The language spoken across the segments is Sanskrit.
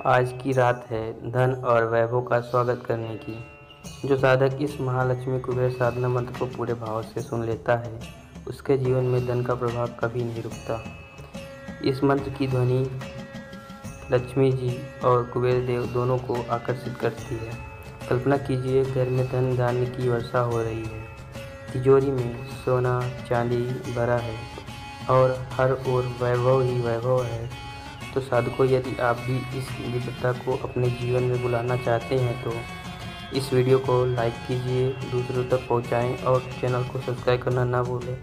आज की रात है धन और वैभव का स्वागत करने की। जो साधक इस महालक्ष्मी कुबेर साधना मंत्र को पूरे भाव से सुन लेता है, उसके जीवन में धन का प्रभाव कभी नहीं रुकता। इस मंत्र की ध्वनि लक्ष्मी जी और कुबेर देव दोनों को आकर्षित करती है। कल्पना कीजिए, घर में धन धान्य की वर्षा हो रही है, तिजोरी में सोना चांदी भरा है और हर ओर वैभव ही वैभव है। तो साधकों, यदि आप भी इस दिव्यता को अपने जीवन में बुलाना चाहते हैं तो इस वीडियो को लाइक कीजिए, दूसरों तक पहुंचाएं और चैनल को सब्सक्राइब करना ना भूलें।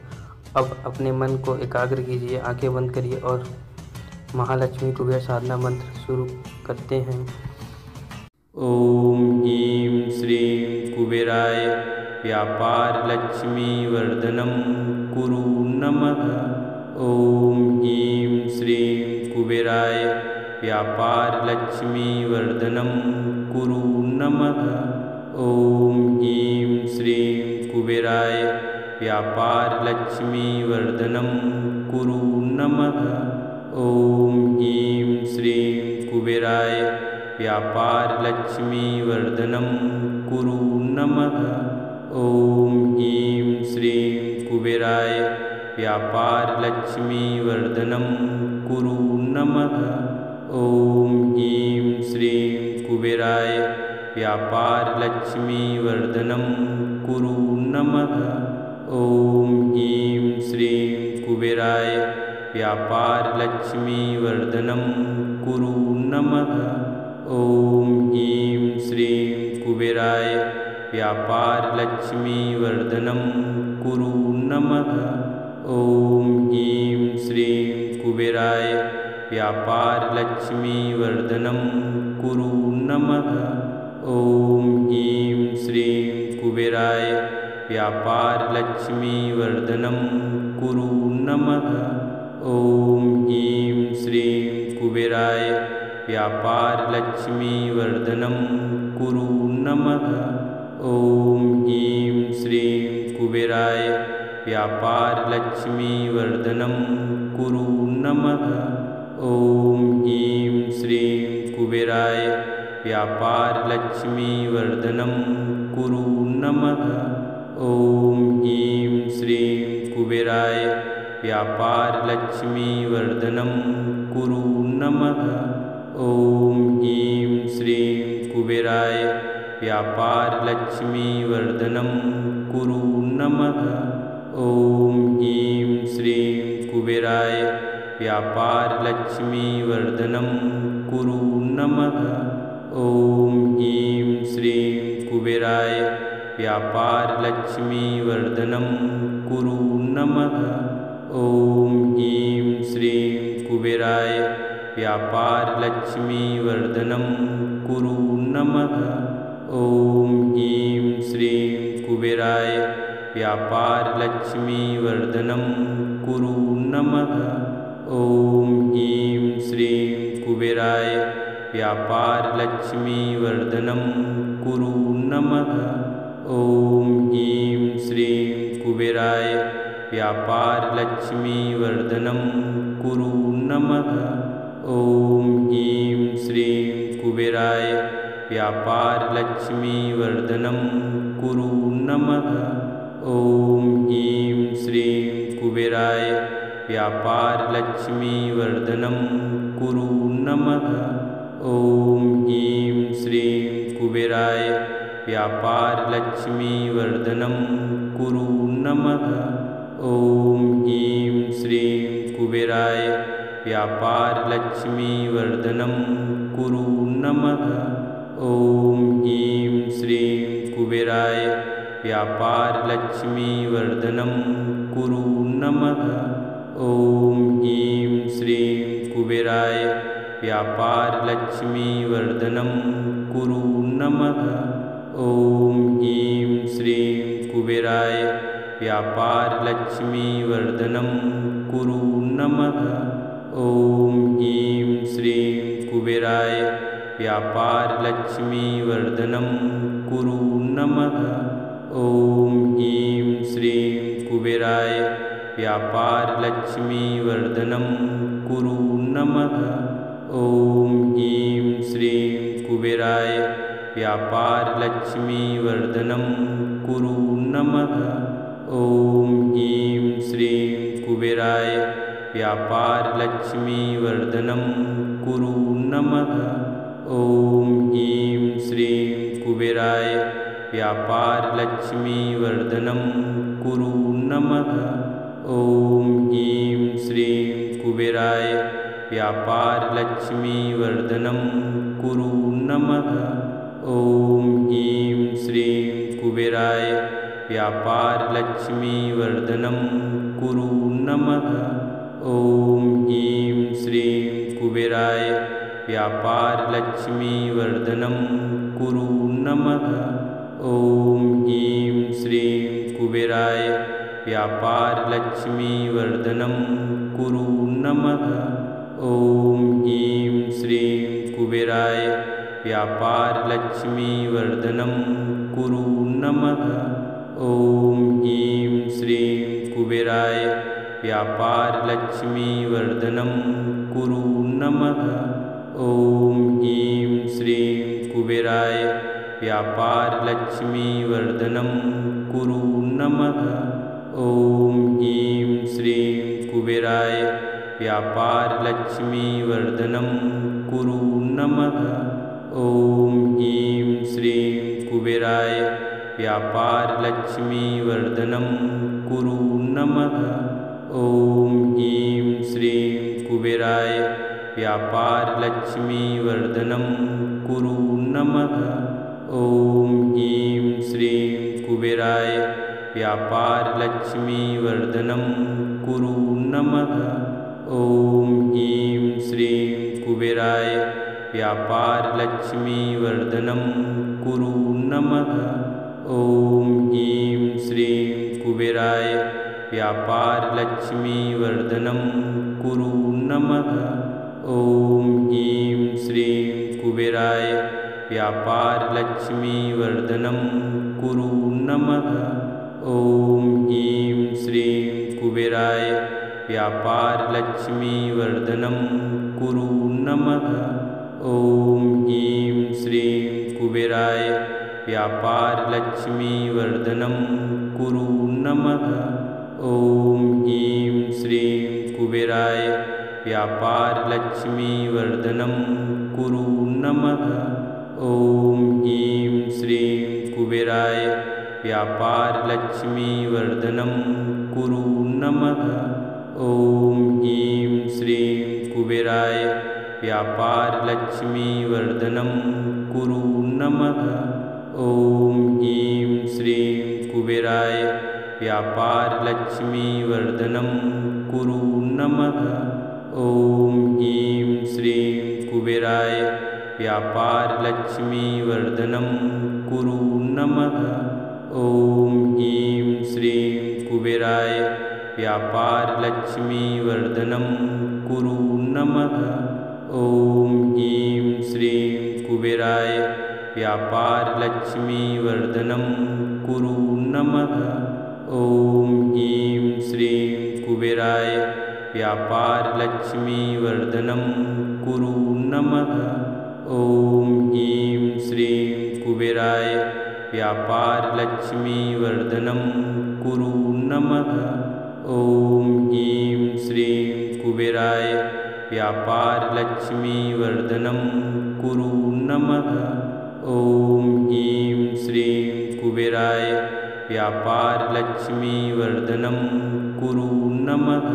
अब अपने मन को एकाग्र कीजिए, आंखें बंद करिए और महालक्ष्मी कुबेर साधना मंत्र शुरू करते हैं। ओम ह्रीं श्रीं कुबेराय व्यापार लक्ष्मी वर्धनम कुरु नमः। ओम ह्रीं श्रीं कुबेराय व्यापार लक्ष्मी वर्धनम कुरु नमः। ओम ह्रीं श्रीं कुबेराय व्यापार लक्ष्मी वर्धनम कुरु नमः। ओम ह्रीं श्रीं कुबेराय व्यापार लक्ष्मी वर्धनम कुरु नमः। ओम ह्रीं श्रीं कुबेराय व्यापार लक्ष्मी वर्धनम कुरु नमः। ओम ह्रीं श्रीं कुबेराय व्यापार लक्ष्मी वर्धनम कुरु नमः। ओम ह्रीं श्रीं कुबेराय व्यापार लक्ष्मी वर्धनम कुरु नमः। ओम ह्रीं श्रीं कुबेराय व्यापार लक्ष्मी वर्धनम कुरु नमः। ओम ह्रीं श्रीं कुबेराय व्यापार लक्ष्मी वर्धनम कुरु नमः। ओम ह्रीं श्रीं कुबेराय व्यापार लक्ष्मी वर्धनम कुरु नमः। ओम ह्रीं श्रीं कुबेराय व्यापार लक्ष्मी वर्धनम कुरु नमः। ओम ह्रीं श्रीं कुबेराय व्यापार लक्ष्मी वर्धनम कुरु नमः। ओम ह्रीं श्रीं कुबेराय व्यापार लक्ष्मी वर्धनम कुरु नमः। ओम ह्रीं श्रीं कुबेराय व्यापार लक्ष्मी वर्धनम कुरु नमः। ओम ह्रीं श्रीं कुबेराय व्यापार लक्ष्मी वर्धनम कुरु नमः। ओम ह्रीं श्रीं कुबेराय व्यापार लक्ष्मी वर्धनम कुरु नमः। ओम ह्रीं श्रीं कुबेराय व्यापार लक्ष्मी वर्धनम कुरु नमः। ओम ह्रीं श्रीं कुबेराय व्यापार लक्ष्मी वर्धनम कुरु नमः। ओम ह्रीं श्रीं कुबेराय व्यापार लक्ष्मी वर्धनम कुरु नमः। ओम ह्रीं श्रीं कुबेराय व्यापार लक्ष्मी वर्धनम कुरु नमः। ओम ह्रीं श्रीं कुबेराय व्यापार लक्ष्मी वर्धनम कुरु नमः। ओम ह्रीं श्रीं कुबेराय व्यापार लक्ष्मी वर्धनम कुरु नमः। ओम ह्रीं श्रीं कुबेराय व्यापार लक्ष्मी वर्धनम कुरु नमः। ओम ह्रीं श्रीं कुबेराय व्यापार लक्ष्मी वर्धनम कुरु नमः। ओम ह्रीं श्रीं कुबेराय व्यापार लक्ष्मी वर्धनम कुरु नमः। ओम ह्रीं श्रीं कुबेराय व्यापार लक्ष्मी वर्धनम कुरु नमः। ओम ह्रीं श्रीं कुबेराय व्यापार लक्ष्मी वर्धनम कुरु नमः। ओम ह्रीं श्रीं कुबेराय व्यापार लक्ष्मी वर्धनम कुरु नमः। ओम ह्रीं श्रीं कुबेराय व्यापार लक्ष्मी वर्धनम कुरु नमः। ओम ह्रीं श्रीं कुबेराय व्यापार लक्ष्मी वर्धनम कुरु नमः। ॐ ह्रीं श्रीं कुबेराय व्यापारलक्ष्मीवर्धनं कुरु नमः। ॐ ह्रीं श्रीं कुबेराय व्यापारलक्ष्मीवर्धनं कुरु नमः। ॐ ह्रीं श्रीं कुबेराय व्यापारलक्ष्मीवर्धनं कुरु नमः। ॐ ह्रीं श्रीं कुबेराय व्यापारलक्ष्मीवर्धनं कुरु नमः। ॐ ह्रीं श्रीं कुबेराय व्यापारलक्ष्मीवर्धनं कुरु नमः। ॐ ह्रीं श्रीं कुबेराय व्यापारलक्ष्मीवर्धनं कुरु नमः। ॐ ह्रीं श्रीं कुबेराय व्यापारलक्ष्मीवर्धनं कुरु नमः। ॐ ह्रीं श्रीं कुबेराय व्यापारलक्ष्मीवर्धनं कुरु नमः। ॐ ह्रीं श्रीं कुबेराय व्यापारलक्ष्मीवर्धनं कुरु नमः। ॐ ह्रीं श्रीं कुबेराय व्यापारलक्ष्मीवर्धनं कुरु नमः। ॐ ह्रीं श्रीं कुबेराय व्यापारलक्ष्मीवर्धनं कुरु नमः। ॐ ह्रीं श्रीं कुबेराय व्यापारलक्ष्मीवर्धनं कुरु नमः। ॐ ह्रीं श्रीं कुबेराय व्यापारलक्ष्मीवर्धनं कुरु नमः। ॐ ह्रीं श्रीं कुबेराय व्यापारलक्ष्मीवर्धनं कुरु नमः। ॐ ह्रीं श्रीं कुबेराय व्यापारलक्ष्मीवर्धनं कुरु नमः। ॐ ह्रीं श्रीं कुबेराय व्यापारलक्ष्मीवर्धनं कुरु नमः। ॐ ह्रीं श्रीं कुबेराय व्यापारलक्ष्मीवर्धनं कुरु नमः। ॐ ह्रीं श्रीं कुबेराय व्यापारलक्ष्मीवर्धनं कुरु नमः। ॐ ह्रीं श्रीं कुबेराय व्यापारलक्ष्मीवर्धनं कुरु नमः। ॐ ह्रीं श्रीं कुबेराय व्यापारलक्ष्मीवर्धनं कुरु नमः। ॐ ह्रीं श्रीं कुबेराय व्यापारलक्ष्मीवर्धनं कुरु नमः। ॐ ह्रीं श्रीं कुबेराय व्यापारलक्ष्मीवर्धनं कुरु नमः। ॐ ह्रीं श्रीं कुबेराय व्यापारलक्ष्मीवर्धनं कुरु नमः। ॐ ह्रीं श्रीं कुबेराय व्यापारलक्ष्मीवर्धनं कुरु नमः। ॐ ह्रीं श्रीं कुबेराय व्यापारलक्ष्मीवर्धनं कुरु नमः। ॐ ह्रीं श्रीं कुबेराय व्यापारलक्ष्मीवर्धनं कुरु नमः। ॐ ह्रीं श्रीं कुबेराय व्यापारलक्ष्मीवर्धनं कुरु नमः। ॐ ह्रीं श्रीं कुबेराय व्यापारलक्ष्मीवर्धनं कुरु नमः। ॐ ह्रीं श्रीं कुबेराय व्यापारलक्ष्मीवर्धनं कुरु नमः। ॐ ह्रीं श्रीं कुबेराय व्यापारलक्ष्मीवर्धनं कुरु नमः।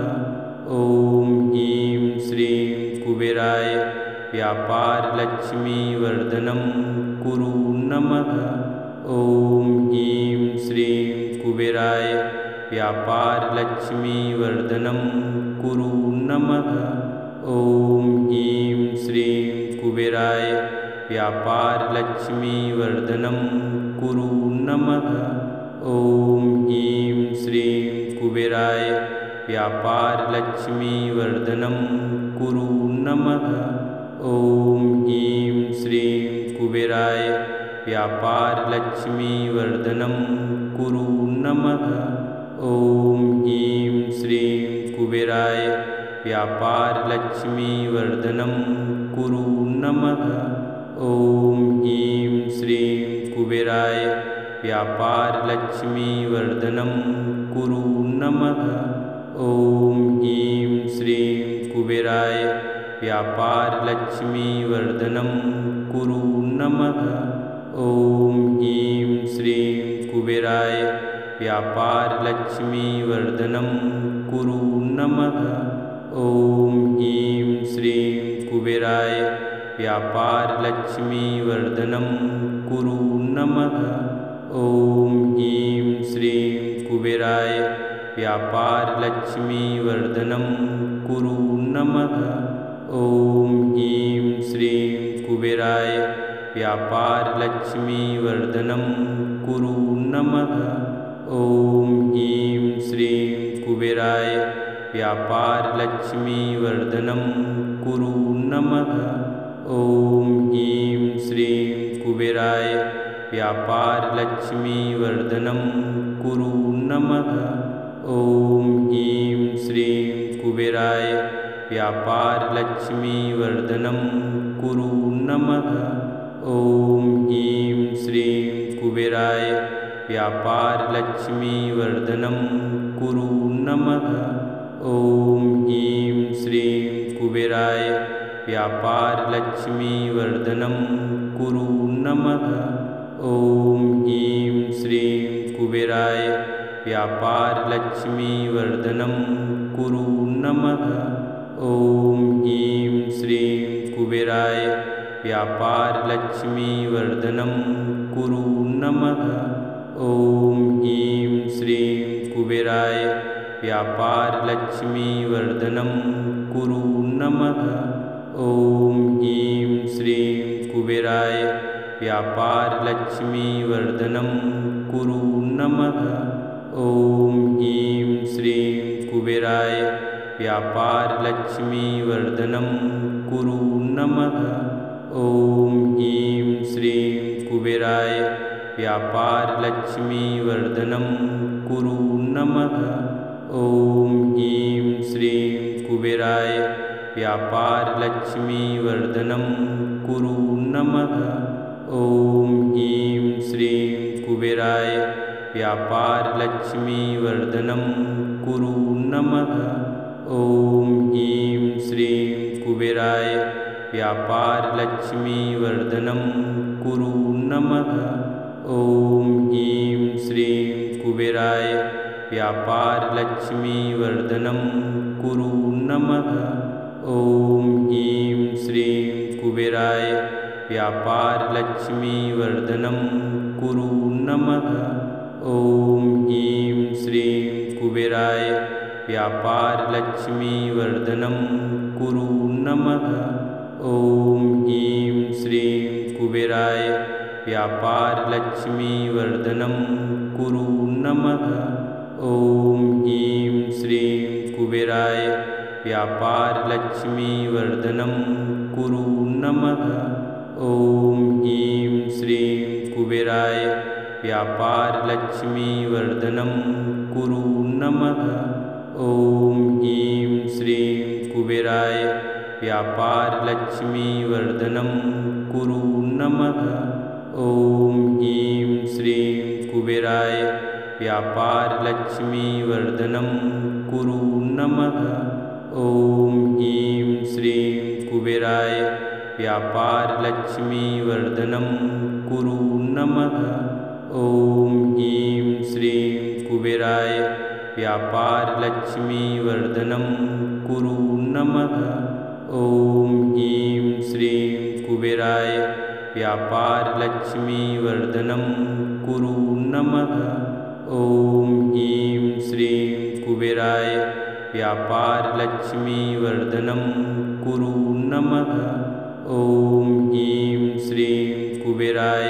ॐ ह्रीं श्रीं कुबेराय व्यापारलक्ष्मीवर्धनं कुरु नमः। ॐ ह्रीं श्रीं कुबेराय व्यापारलक्ष्मीवर्धनं कुरु नमः। ॐ ह्रीं श्रीं कुबेराय व्यापारलक्ष्मीवर्धनं कुरु नमः। ॐ ह्रीं श्रीं कुबेराय व्यापारलक्ष्मीवर्धनं कुरु नमः। ॐ ह्रीं श्रीं कुबेराय व्यापारलक्ष्मीवर्धनं कुरु नमः। ॐ ह्रीं श्रीं कुबेराय व्यापारलक्ष्मीवर्धनं कुरु नमः। ॐ ह्रीं श्रीं कुबेराय व्यापारलक्ष्मीवर्धनं कुरु नमः। ॐ ह्रीं श्रीं कुबेराय व्यापारलक्ष्मीवर्धनं कुरु नमः। ॐ ह्रीं श्रीं कुबेराय व्यापारलक्ष्मीवर्धनं कुरु नमः। ॐ ह्रीं श्रीं कुबेराय व्यापारलक्ष्मीवर्धनं कुरु नमः। ॐ ह्रीं श्रीं कुबेराय व्यापारलक्ष्मीवर्धनं कुरु नमः। ॐ ह्रीं श्रीं कुबेराय व्यापारलक्ष्मीवर्धनं कुरु नमः। ॐ ह्रीं श्रीं कुबेराय व्यापारलक्ष्मीवर्धनं कुरु नमः। ॐ ह्रीं श्रीं कुबेराय व्यापारलक्ष्मीवर्धनं कुरु नमः। ॐ ह्रीं श्रीं कुबेराय व्यापारलक्ष्मीवर्धनं कुरु नमः। ॐ ह्रीं श्रीं कुबेराय व्यापारलक्ष्मीवर्धनं कुरु नमः। ॐ ह्रीं श्रीं कुबेराय व्यापारलक्ष्मीवर्धनं कुरु नमः। ॐ ह्रीं श्रीं कुबेराय व्यापारलक्ष्मीवर्धनं कुरु नमः। ॐ ह्रीं श्रीं कुबेराय व्यापारलक्ष्मीवर्धनं कुरु नमः। ॐ ह्रीं श्रीं कुबेराय व्यापारलक्ष्मीवर्धनं कुरु नमः। ॐ ह्रीं श्रीं कुबेराय व्यापारलक्ष्मीवर्धनं कुरु नमः। ॐ ह्रीं श्रीं कुबेराय व्यापारलक्ष्मीवर्धनं कुरु नमः। ॐ ह्रीं श्रीं कुबेराय व्यापारलक्ष्मीवर्धनं कुरु नमः। ॐ ह्रीं श्रीं कुबेराय व्यापारलक्ष्मीवर्धनं कुरु नमः। ॐ ह्रीं श्रीं कुबेराय व्यापारलक्ष्मीवर्धनं कुरु नमः। ॐ ह्रीं श्रीं कुबेराय व्यापारलक्ष्मीवर्धनं कुरु नमः। ॐ ह्रीं श्रीं कुबेराय व्यापारलक्ष्मीवर्धनं कुरु नमः। ॐ ह्रीं श्रीं कुबेराय व्यापारलक्ष्मीवर्धनं कुरु नमः। ॐ ह्रीं श्रीं कुबेराय व्यापारलक्ष्मीवर्धनं कुरु नमः। ॐ ह्रीं श्रीं कुबेराय व्यापारलक्ष्मीवर्धनं कुरु नमः। ॐ ह्रीं श्रीं कुबेराय व्यापारलक्ष्मीवर्धनं कुरु नमः। ॐ ह्रीं श्रीं कुबेराय व्यापारलक्ष्मीवर्धनं कुरु नमः। ॐ ह्रीं श्रीं कुबेराय व्यापारलक्ष्मीवर्धनं कुरु नमः। ॐ ह्रीं श्रीं कुबेराय व्यापारलक्ष्मीवर्धनं कुरु नमः। ॐ ह्रीं श्रीं कुबेराय व्यापारलक्ष्मीवर्धनं कुरु नमः। ॐ ह्रीं श्रीं कुबेराय व्यापारलक्ष्मीवर्धनं कुरु नमः। ॐ ह्रीं श्रीं कुबेराय व्यापारलक्ष्मीवर्धनं कुरु नमः। ॐ ह्रीं श्रीं कुबेराय व्यापारलक्ष्मीवर्धनं कुरु नमः। ॐ ह्रीं श्रीं कुबेराय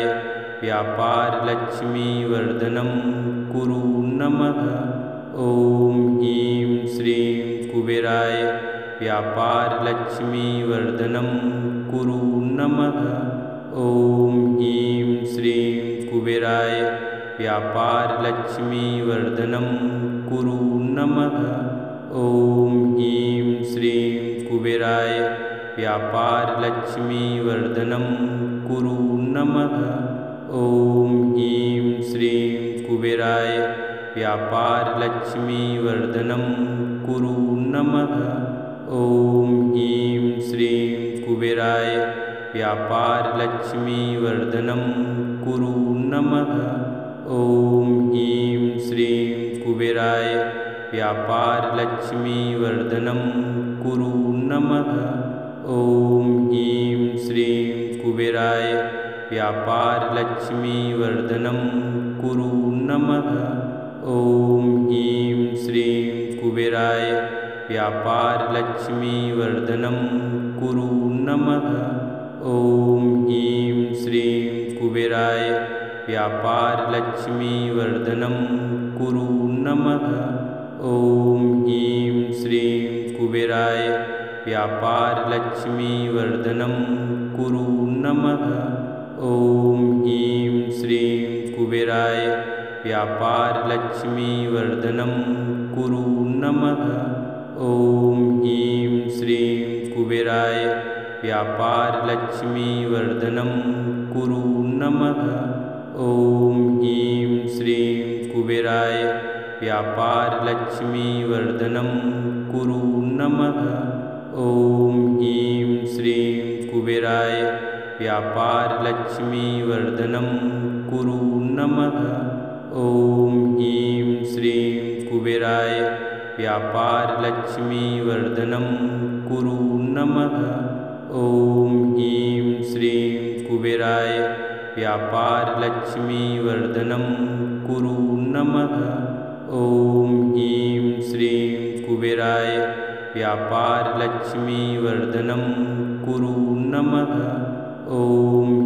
व्यापारलक्ष्मीवर्धनं कुरु नमः। ॐ ह्रीं श्रीं कुबेराय व्यापारलक्ष्मीवर्धनं कुरु नमः। ॐ ह्रीं श्रीं कुबेराय व्यापारलक्ष्मीवर्धनं कुरु नमः। ॐ ह्रीं श्रीं कुबेराय व्यापारलक्ष्मीवर्धनं कुरु नमः। ॐ ह्रीं श्रीं कुबेराय व्यापारलक्ष्मीवर्धनं कुरु नमः। ॐ ह्रीं श्रीं कुबेराय व्यापारलक्ष्मीवर्धनं कुरु नमः। ॐ ह्रीं श्रीं कुबेराय व्यापारलक्ष्मीवर्धनं कुरु नमः। ॐ ह्रीं श्रीं कुबेराय व्यापारलक्ष्मीवर्धनं कुरु नमः। ॐ ह्रीं श्रीं कुबेराय व्यापारलक्ष्मीवर्धनं कुरु नमः। ॐ ह्रीं श्रीं कुबेराय व्यापारलक्ष्मीवर्धनं कुरु नमः। ॐ ह्रीं श्रीं कुबेराय व्यापारलक्ष्मीवर्धनं कुरु नमः। ॐ ह्रीं श्रीं कुबेराय व्यापारलक्ष्मीवर्धनं कुरु नमः। ॐ ह्रीं श्रीं कुबेराय व्यापारलक्ष्मीवर्धनं कुरु नमः। ॐ ह्रीं श्रीं कुबेराय व्यापारलक्ष्मीवर्धनं कुरु नमः। ॐ ह्रीं श्रीं कुबेराय व्यापारलक्ष्मीवर्धनं कुरु नमः। ॐ ह्रीं श्रीं कुबेराय व्यापारलक्ष्मीवर्धनं कुरु नमः। ॐ ह्रीं श्रीं कुबेराय व्यापारलक्ष्मीवर्धनं कुरु नमः। ॐ ह्रीं श्रीं कुबेराय व्यापारलक्ष्मीवर्धनं कुरु नमः। ॐ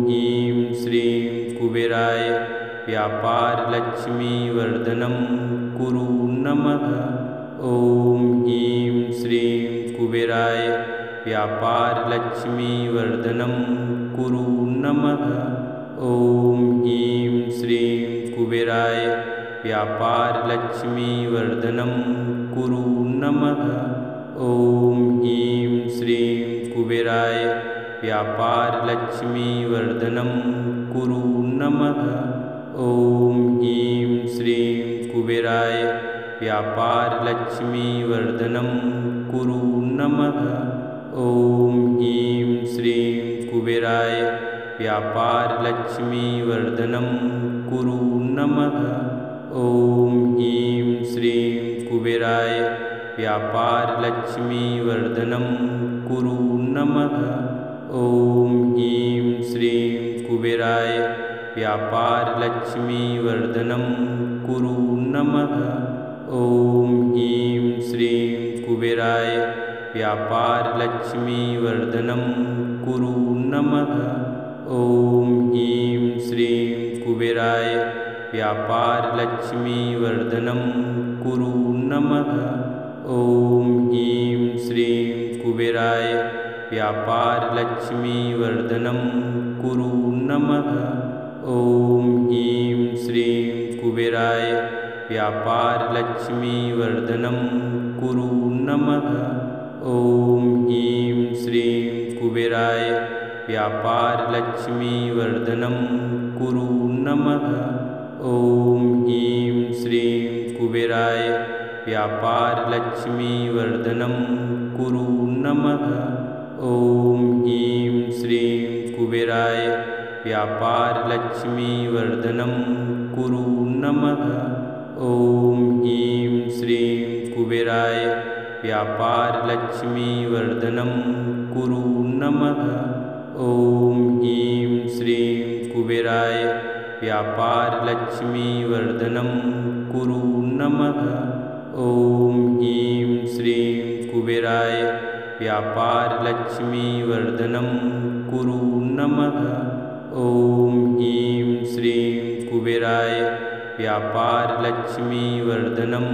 ह्रीं श्रीं कुबेराय व्यापारलक्ष्मीवर्धनं कुरु नमः। ॐ ह्रीं श्रीं कुबेराय व्यापारलक्ष्मीवर्धनं कुरु नमः। ॐ ह्रीं श्रीं कुबेराय व्यापारलक्ष्मीवर्धनं कुरु नमः। ॐ ह्रीं श्रीं कुबेराय व्यापारलक्ष्मीवर्धनं कुरु नमः। ॐ ह्रीं श्रीं कुबेराय व्यापारलक्ष्मीवर्धनं कुरु नमः। ॐ ह्रीं श्रीं कुबेराय व्यापारलक्ष्मीवर्धनं कुरु नमः। ॐ ह्रीं श्रीं कुबेराय व्यापारलक्ष्मीवर्धनं कुरु नमः। ॐ ह्रीं श्रीं कुबेराय व्यापारलक्ष्मीवर्धनं कुरु नमः। ॐ ह्रीं श्रीं कुबेराय व्यापारलक्ष्मीवर्धनं कुरु नमः। ॐ ह्रीं श्रीं कुबेराय व्यापारलक्ष्मीवर्धनं कुरु नमः। ॐ ह्रीं श्रीं कुबेराय व्यापारलक्ष्मीवर्धनं कुरु नमः। ॐ ह्रीं श्रीं कुबेराय व्यापारलक्ष्मीवर्धनं कुरु नमः। ॐ ह्रीं श्रीं कुबेराय व्यापारलक्ष्मीवर्धनं कुरु नमः। ॐ ह्रीं श्रीं कुबेराय व्यापारलक्ष्मीवर्धनं कुरु नमः। ॐ ह्रीं श्रीं कुबेराय व्यापारलक्ष्मीवर्धनं कुरु नमः। ॐ ह्रीं श्रीं कुबेराय व्यापारलक्ष्मीवर्धनं कुरु नमः। ॐ ह्रीं श्रीं कुबेराय व्यापारलक्ष्मीवर्धनं कुरु नमः। ॐ ह्रीं श्रीं कुबेराय व्यापारलक्ष्मीवर्धनं कुरु नमः। ॐ ह्रीं श्रीं कुबेराय व्यापारलक्ष्मीवर्धनं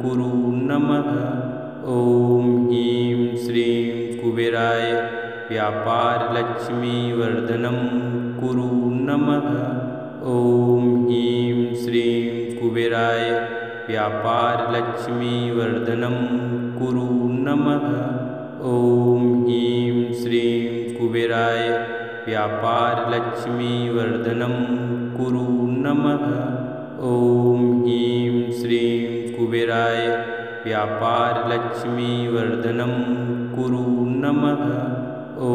कुरु नमः। ॐ ह्रीं श्रीं कुबेराय व्यापारलक्ष्मीवर्धनं कुरु नमः। ॐ ह्रीं श्रीं कुबेराय व्यापारलक्ष्मीवर्धनं कुरु नमः। ॐ ह्रीं श्रीं कुबेराय व्यापारलक्ष्मीवर्धनं कुरु नमः। ॐ ह्रीं श्रीं कुबेराय व्यापारलक्ष्मीवर्धनं कुरु नमः। ॐ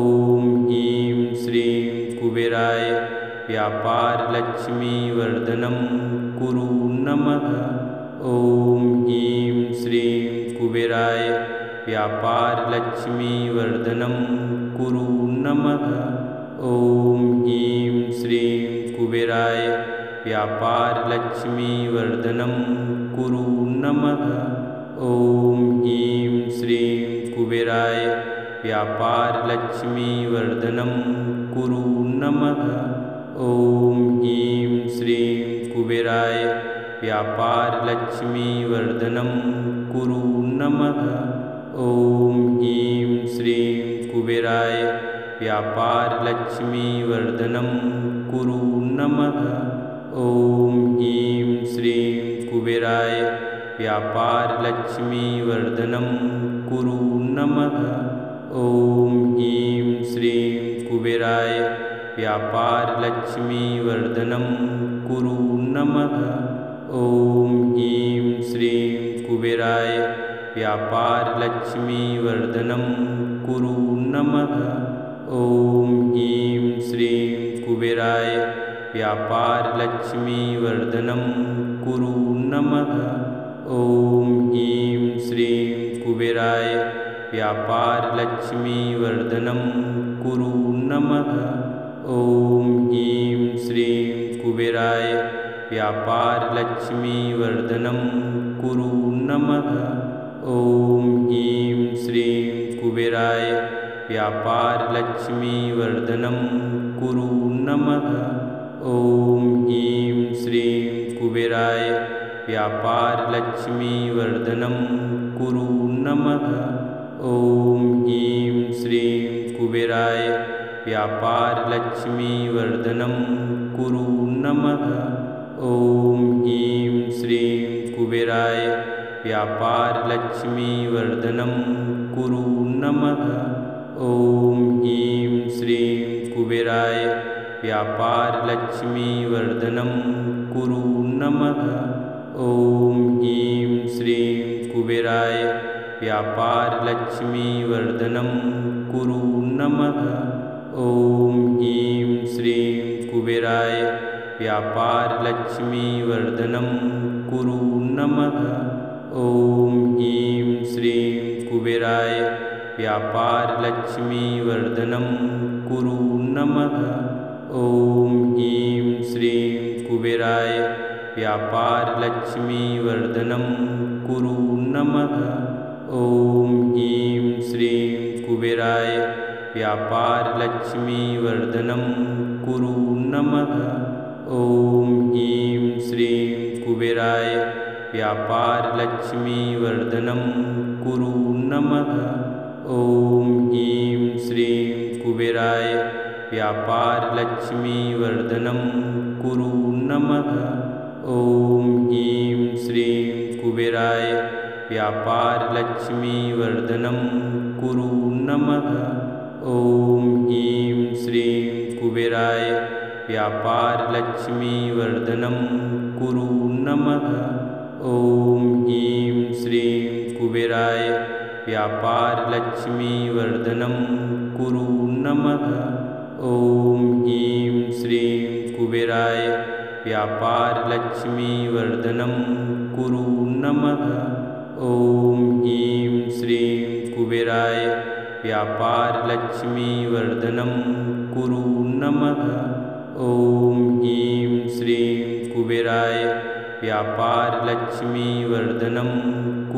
ह्रीं श्रीं कुबेराय व्यापारलक्ष्मीवर्धनं कुरु नमः। ॐ ह्रीं श्रीं कुबेराय व्यापारलक्ष्मीवर्धनं कुरु नमः। ॐ ह्रीं श्रीं कुबेराय व्यापारलक्ष्मीवर्धनं कुरु नमः। ॐ ह्रीं श्रीं कुबेराय व्यापारलक्ष्मीवर्धनं कुरु नमः। ॐ ह्रीं श्रीं कुबेराय व्यापारलक्ष्मीवर्धनं कुरु नमः। ॐ ह्रीं श्रीं कुबेराय व्यापारलक्ष्मीवर्धनं कुरु नमः। ॐ ह्रीं श्रीं कुबेराय व्यापारलक्ष्मीवर्धनं कुरु नमः। ॐ ह्रीं श्रीं कुबेराय व्यापारलक्ष्मीवर्धनं कुरु नमः। ॐ ह्रीं श्रीं कुबेराय व्यापारलक्ष्मीवर्धनं कुरु नमः। ॐ ह्रीं श्रीं कुबेराय व्यापारलक्ष्मीवर्धनं कुरु नमः। ॐ ह्रीं श्रीं कुबेराय व्यापारलक्ष्मीवर्धनं कुरु नमः। ॐ ह्रीं श्रीं कुबेराय व्यापारलक्ष्मीवर्धनं कुरु नमः। ॐ ह्रीं श्रीं कुबेराय व्यापारलक्ष्मीवर्धनं कुरु नमः। ॐ ह्रीं श्रीं कुबेराय व्यापारलक्ष्मीवर्धनं कुरु नमः। ॐ ह्रीं श्रीं कुबेराय व्यापारलक्ष्मीवर्धनं कुरु नमः। ॐ ह्रीं श्रीं कुबेराय व्यापारलक्ष्मीवर्धनं कुरु नमः। ॐ ह्रीं श्रीं कुबेराय व्यापारलक्ष्मीवर्धनं कुरु नमः। ॐ ह्रीं श्रीं कुबेराय व्यापारलक्ष्मीवर्धनं कुरु नमः। ॐ ह्रीं श्रीं कुबेराय व्यापारलक्ष्मीवर्धनं कुरु नमः। ॐ ह्रीं श्रीं कुबेराय व्यापारलक्ष्मीवर्धनं कुरु नमः। ॐ ह्रीं श्रीं कुबेराय व्यापारलक्ष्मीवर्धनं कुरु नमः। ॐ ह्रीं श्रीं कुबेराय व्यापारलक्ष्मीवर्धनं कुरु नमः। ॐ ह्रीं श्रीं कुबेराय व्यापारलक्ष्मीवर्धनं कुरु नमः। ॐ ह्रीं श्रीं कुबेराय व्यापारलक्ष्मीवर्धनं कुरु नमः। ॐ ह्रीं श्रीं कुबेराय व्यापारलक्ष्मीवर्धनं कुरु नमः। ॐ ह्रीं श्रीं कुबेराय व्यापारलक्ष्मीवर्धनं कुरु नमः। ॐ ह्रीं श्रीं कुबेराय व्यापारलक्ष्मीवर्धनं कुरु नमः। ॐ ह्रीं श्रीं कुबेराय व्यापारलक्ष्मीवर्धनं कुरु नमः। ॐ ह्रीं श्रीं कुबेराय व्यापारलक्ष्मीवर्धनं कुरु नमः। ॐ ह्रीं श्रीं कुबेराय व्यापारलक्ष्मीवर्धनं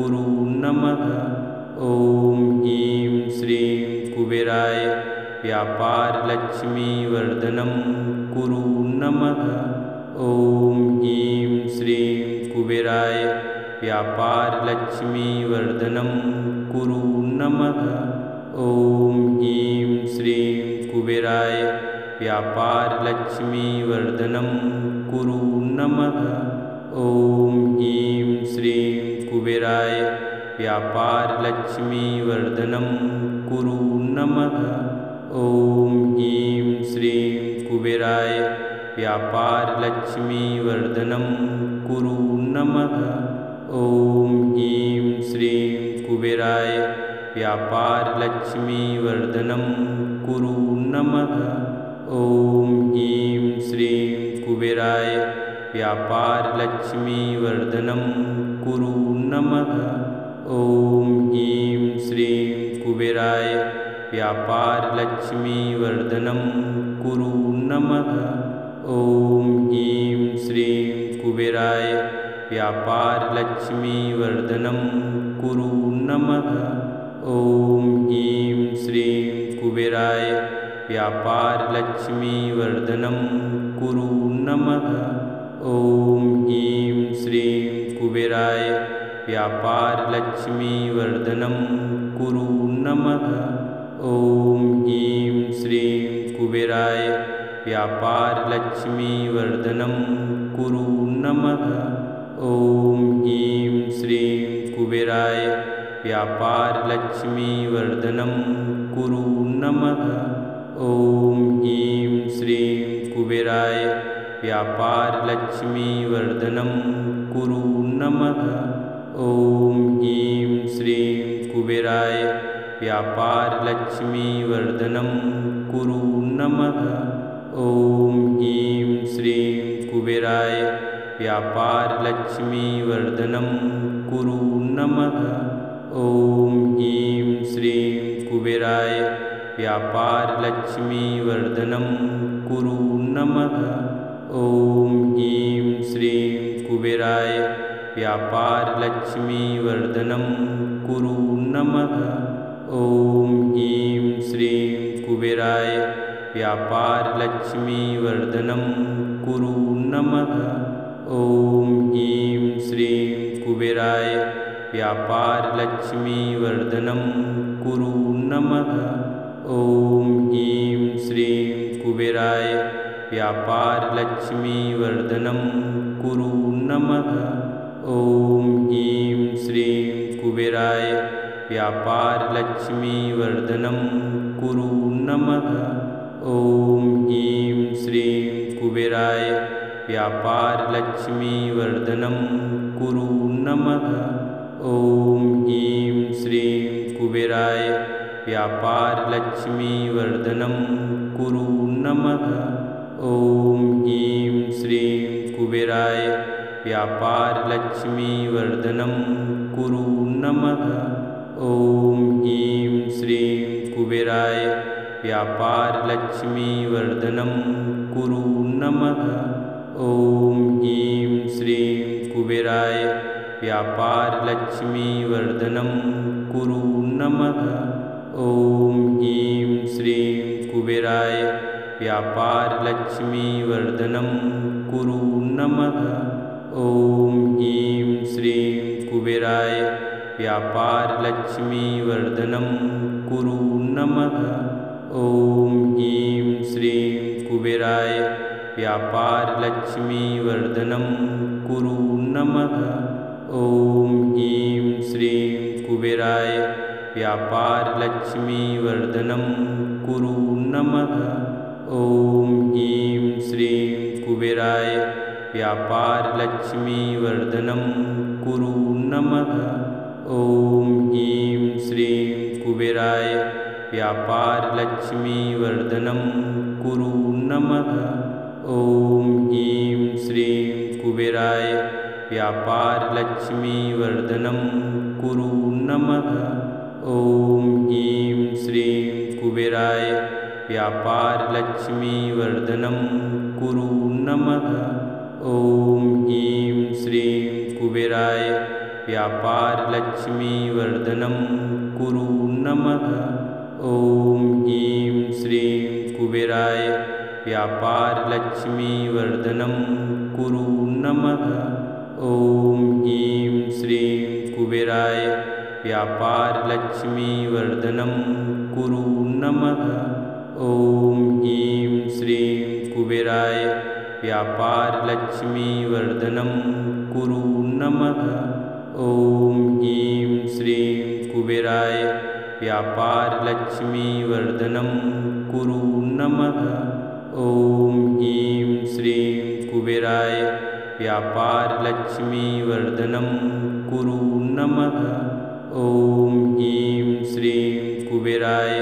कुरु नमः। ॐ ह्रीं श्रीं कुबेराय व्यापारलक्ष्मीवर्धनं कुरु नमः। ॐ ह्रीं श्रीं कुबेराय व्यापारलक्ष्मीवर्धनं कुरु नमः। ॐ ह्रीं श्रीं कुबेराय व्यापारलक्ष्मीवर्धनं कुरु नमः। ॐ ह्रीं श्रीं कुबेराय व्यापारलक्ष्मीवर्धनं कुरु नमः। ॐ ह्रीं श्रीं कुबेराय व्यापारलक्ष्मीवर्धनं कुरु नमः। ॐ ह्रीं श्रीं कुबेराय व्यापारलक्ष्मीवर्धनं कुरु नमः। ॐ ह्रीं श्रीं कुबेराय व्यापारलक्ष्मीवर्धनं कुरु नमः। ॐ ह्रीं श्रीं कुबेराय व्यापारलक्ष्मीवर्धनं कुरु नमः। ॐ ह्रीं श्रीं कुबेराय व्यापारलक्ष्मीवर्धनं कुरु नमः। ॐ ह्रीं श्रीं कुबेराय व्यापारलक्ष्मीवर्धनं कुरु नमः। ॐ ह्रीं श्रीं कुबेराय व्यापारलक्ष्मीवर्धनं कुरु नमः। ॐ ह्रीं श्रीं कुबेराय व्यापारलक्ष्मीवर्धनं कुरु नमः। ॐ ह्रीं श्रीं कुबेराय व्यापारलक्ष्मीवर्धनं कुरु नमः। ॐ ह्रीं श्रीं कुबेराय व्यापारलक्ष्मीवर्धनं कुरु नमः। ॐ ह्रीं श्रीं कुबेराय व्यापारलक्ष्मीवर्धनं कुरु नमः। ॐ ह्रीं श्रीं कुबेराय व्यापारलक्ष्मीवर्धनं कुरु नमः। ॐ ह्रीं श्रीं कुबेराय व्यापारलक्ष्मीवर्धनं कुरु नमः। ॐ ह्रीं श्रीं कुबेराय व्यापारलक्ष्मीवर्धनं कुरु नमः। ॐ ह्रीं श्रीं कुबेराय व्यापारलक्ष्मीवर्धनं कुरु नमः। ॐ ह्रीं श्रीं कुबेराय व्यापारलक्ष्मीवर्धनं कुरु नमः। ॐ ह्रीं श्रीं कुबेराय व्यापारलक्ष्मीवर्धनं कुरु नमः। ॐ ह्रीं श्रीं कुबेराय व्यापारलक्ष्मीवर्धनं कुरु नमः। ॐ ह्रीं श्रीं कुबेराय व्यापारलक्ष्मीवर्धनं कुरु नमः। ॐ ह्रीं श्रीं कुबेराय व्यापारलक्ष्मीवर्धनं कुरु नमः। ॐ ह्रीं श्रीं कुबेराय व्यापारलक्ष्मीवर्धनं कुरु नमः। ॐ ह्रीं श्रीं कुबेराय व्यापारलक्ष्मीवर्धनं कुरु नमः। ॐ ह्रीं श्रीं कुबेराय व्यापारलक्ष्मीवर्धनं कुरु नमः। ॐ ह्रीं श्रीं कुबेराय व्यापारलक्ष्मीवर्धनं कुरु नमः। ॐ ह्रीं श्रीं कुबेराय व्यापारलक्ष्मीवर्धनं कुरु नमः। ॐ ह्रीं श्रीं कुबेराय व्यापारलक्ष्मीवर्धनं कुरु नमः। ॐ ह्रीं श्रीं कुबेराय व्यापारलक्ष्मीवर्धनं कुरु नमः। ॐ ह्रीं श्रीं कुबेराय व्यापारलक्ष्मीवर्धनं कुरु नमः। ॐ ह्रीं श्रीं कुबेराय व्यापारलक्ष्मीवर्धनं कुरु नमः। ॐ ह्रीं श्रीं कुबेराय व्यापारलक्ष्मीवर्धनं कुरु नमः। ॐ ह्रीं श्रीं कुबेराय व्यापारलक्ष्मीवर्धनं कुरु नमः। ॐ ह्रीं श्रीं कुबेराय व्यापारलक्ष्मीवर्धनं कुरु नमः। ॐ ह्रीं श्रीं कुबेराय व्यापारलक्ष्मीवर्धनं कुरु नमः। ॐ ह्रीं श्रीं कुबेराय व्यापारलक्ष्मीवर्धनं कुरु नमः। ॐ ह्रीं श्रीं कुबेराय व्यापारलक्ष्मीवर्धनं कुरु नमः। ॐ ह्रीं श्रीं कुबेराय व्यापारलक्ष्मीवर्धनं कुरु नमः। ॐ ह्रीं श्रीं कुबेराय व्यापारलक्ष्मीवर्धनं कुरु नमः। ॐ ह्रीं श्रीं कुबेराय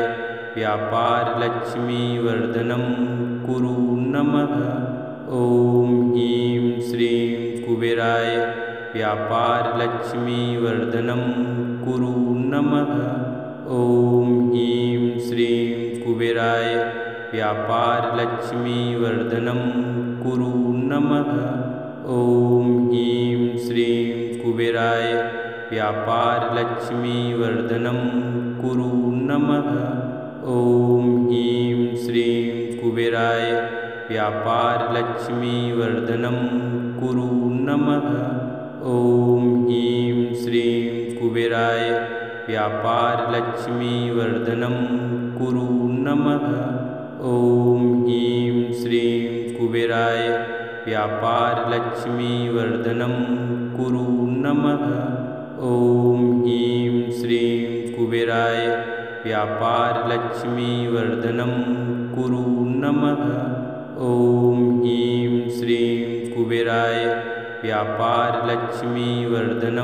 व्यापारलक्ष्मीवर्धनं कुरु नमः। ॐ ह्रीं श्रीं कुबेराय व्यापारलक्ष्मीवर्धनं कुरु नमः। ॐ ह्रीं श्रीं कुबेराय व्यापारलक्ष्मीवर्धनं कुरु नमः। ॐ ह्रीं श्रीं कुबेराय व्यापारलक्ष्मीवर्धनं कुरु नमः। ॐ ह्रीं श्रीं कुबेराय व्यापारलक्ष्मीवर्धनं कुरु नमः। ॐ ह्रीं श्रीं कुबेराय व्यापारलक्ष्मीवर्धनं कुरु नमः। ॐ ह्रीं श्रीं कुबेराय व्यापारलक्ष्मीवर्धनं कुरु नमः। ॐ ह्रीं श्रीं कुबेराय व्यापारलक्ष्मीवर्धनं कुरु नमः। ॐ ह्रीं श्रीं कुबेराय व्यापारलक्ष्मीवर्धनं